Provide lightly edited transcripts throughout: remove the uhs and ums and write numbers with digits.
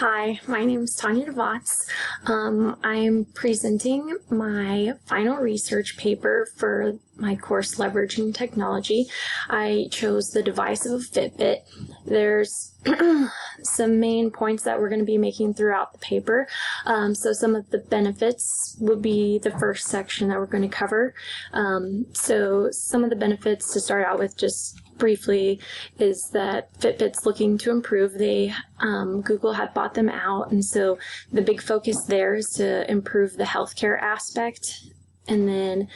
Hi, my name is Tanya DeVotz. I'm presenting my final research paper for my course Leveraging Technology. I chose the device of a Fitbit. There's some main points that we're going to be making throughout the paper. So some of the benefits would be the first section that we're going to cover. So some of the benefits to start out with, just briefly, is that Fitbit's looking to improve. Google had bought them out, and so the big focus there is to improve the healthcare aspect. And then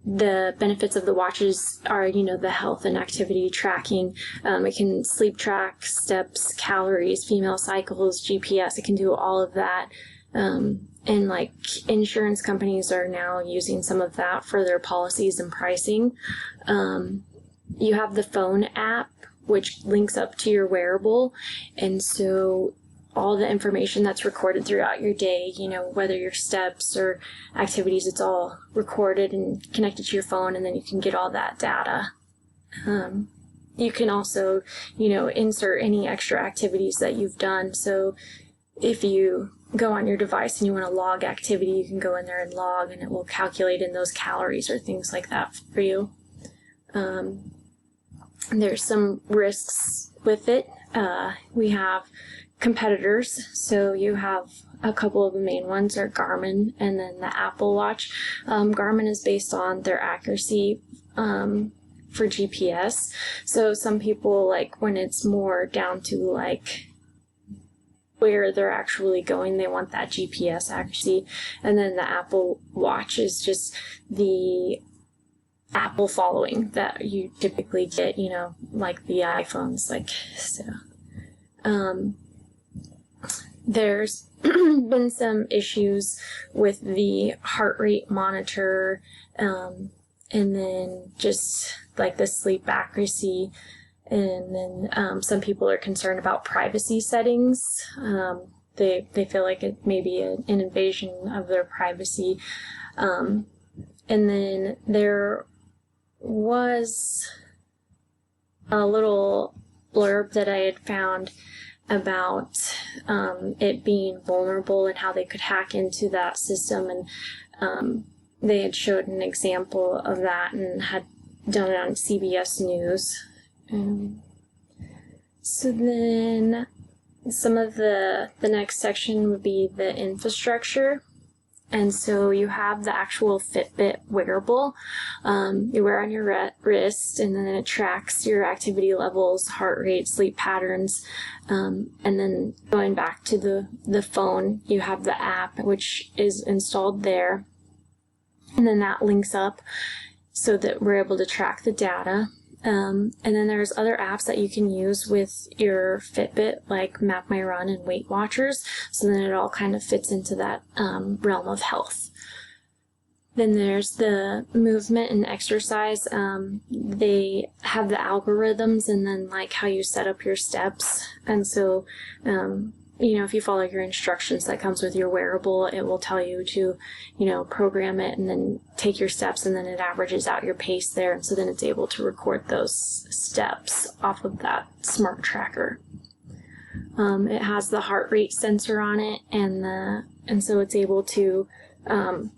the benefits of the watches are, the health and activity tracking. It can sleep track, steps, calories, female cycles, GPS. It can do all of that. And like insurance companies are now using some of that for their policies and pricing. You have the phone app, which links up to your wearable, and so all the information that's recorded throughout your day, whether your steps or activities, it's all recorded and connected to your phone, and then you can get all that data. You can also, insert any extra activities that you've done. So if you go on your device and you want to log activity, you can go in there and log, and it will calculate in those calories or things like that for you. There's some risks with it. We have competitors, so you have a couple of the main ones are Garmin and then the Apple Watch. Garmin is based on their accuracy for GPS. So some people, like when it's more down to like where they're actually going, they want that GPS accuracy. And then the Apple Watch is just the Apple following that you typically get, like the iPhones, There's been some issues with the heart rate monitor, and then just like the sleep accuracy, and then some people are concerned about privacy settings. They feel like it may be an invasion of their privacy. And then there was a little blurb that I had found about it being vulnerable and how they could hack into that system, and they had showed an example of that and had done it on CBS News. So then some of the next section would be the infrastructure. And so you have the actual Fitbit wearable. You wear on your wrist, and then it tracks your activity levels, heart rate, sleep patterns. And then going back to the phone, you have the app, which is installed there. And then that links up so that we're able to track the data. And then there's other apps that you can use with your Fitbit, like Map My Run and Weight Watchers, so then it all kind of fits into that realm of health. Then there's the movement and exercise. They have the algorithms, and then like how you set up your steps. And so, if you follow your instructions that comes with your wearable, it will tell you to, program it and then take your steps, and then it averages out your pace there. And so then it's able to record those steps off of that smart tracker. It has the heart rate sensor on it, and so it's able to kind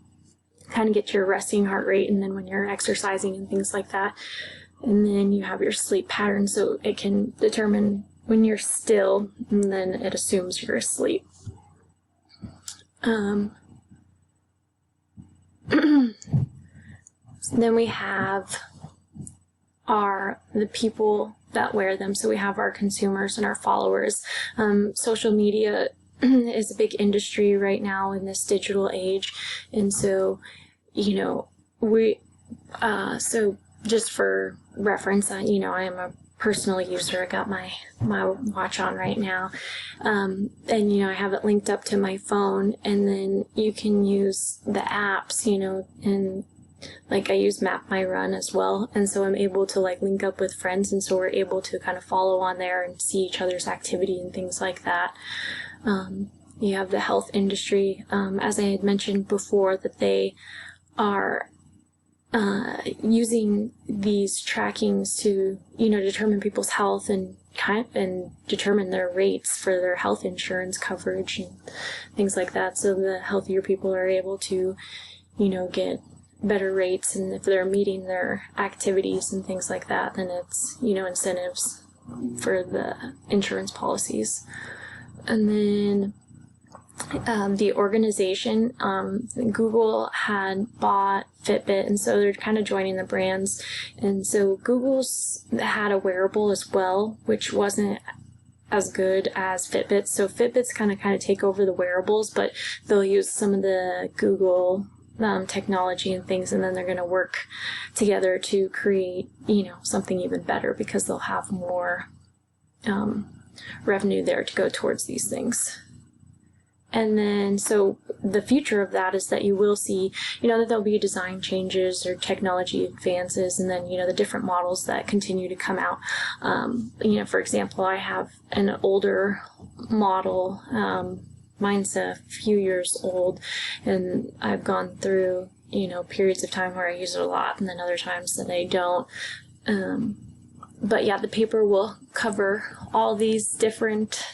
of get your resting heart rate, and then when you're exercising and things like that. And then you have your sleep pattern, so it can determine when you're still, and then it assumes you're asleep. Then we have the people that wear them. So we have our consumers and our followers. Social media is a big industry right now in this digital age, and so so just for reference, I am a personal user. I got my watch on right now, and I have it linked up to my phone, and then you can use the apps, and like I use Map My Run as well, and so I'm able to like link up with friends, and so we're able to kind of follow on there and see each other's activity and things like that. You have the health industry, as I had mentioned before, that they are using these trackings to, determine people's health and and determine their rates for their health insurance coverage and things like that. So the healthier people are able to, get better rates, and if they're meeting their activities and things like that, then it's, incentives for the insurance policies. And then the organization, Google had bought Fitbit, and so they're kind of joining the brands. And so Google's had a wearable as well, which wasn't as good as Fitbit. So Fitbit's kind of take over the wearables, but they'll use some of the Google technology and things, and then they're going to work together to create, something even better, because they'll have more revenue there to go towards these things. And then, so the future of that is that you will see, that there'll be design changes or technology advances, and then, the different models that continue to come out. For example, I have an older model. Mine's a few years old, and I've gone through, periods of time where I use it a lot, and then other times that I don't. But yeah, the paper will cover all these different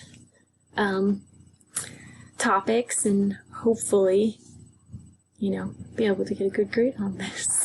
topics, and hopefully, be able to get a good grade on this.